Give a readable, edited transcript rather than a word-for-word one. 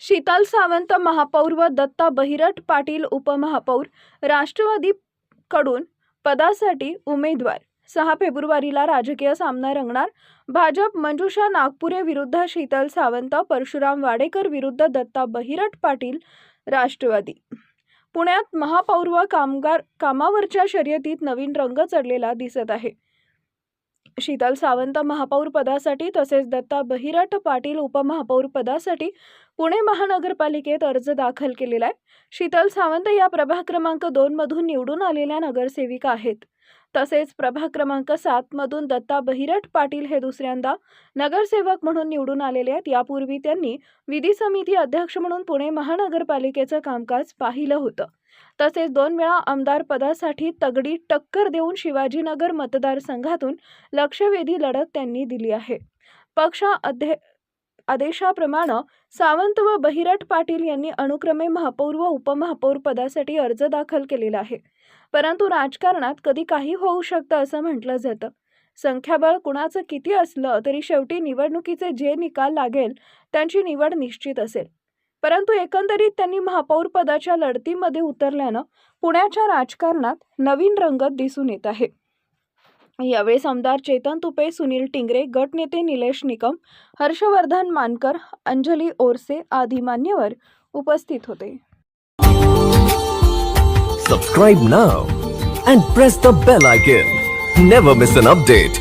शीतल सावंत महापौर व दत्ता बहिरट पाटील उपमहापौर राष्ट्रवादी कडून पदासाठी उमेदवार 6 फेब्रुवारीला राजकीय सामना रंगणार। भाजप मंजुषा नागपुरे विरुद्ध शीतल सावंत, परशुराम वाडेकर विरुद्ध दत्ता बहिरट पाटील राष्ट्रवादी। पुण्यात महापौर व कामावरच्या शर्यतीत नवीन रंग चढलेला दिसत आहे। शीतल सावंत महापौर पदासाठी तसेच दत्ता बहिरट पाटील उपमहापौर पदासाठी पुणे महानगरपालिकेत अर्ज दाखल केलेला आहे। शीतल सावंत या प्रभाग क्रमांक 2 मधून निवडून आलेल्या नगरसेविका आहेत। तसेच प्रभाग क्रमांक 7 मधून दत्ता बहिरट पाटील हे दुसऱ्यांदा नगरसेवक म्हणून निवडून आलेले आहेत। यापूर्वी त्यांनी विधी समिती अध्यक्ष म्हणून पुणे महानगरपालिकेचं कामकाज पाहिलं होतं। तसेच 2 वेळा आमदार पदासाठी तगडी टक्कर देऊन शिवाजीनगर मतदारसंघातून लक्षवेधी लढत त्यांनी दिली आहे। पक्ष आदेशाप्रमाणे सावंत व बहिरट पाटील यांनी अनुक्रमे महापौर व उपमहापौर पदासाठी अर्ज दाखल केलेला आहे। परंतु राजकारणात कधी काही होऊ शकतं असं म्हटलं जातं। संख्याबळ कुणाचं किती असलं तरी शेवटी निवडणुकीचे जे निकाल लागेल त्यांची निवड निश्चित असेल। परंतु एकंदरीत त्यांनी महापौर पदाच्या लढतीमध्ये उतरल्यानं पुण्याच्या राजकारणात नवीन रंगत दिसून येत आहे। यावेळी आमदार चेतन तुपे, सुनील टिंगरे, गटनेते निलेश निकम, हर्षवर्धन मानकर, अंजली ओरसे आदी मान्यवर उपस्थित होते। Subscribe now and press the bell icon. Never miss an update.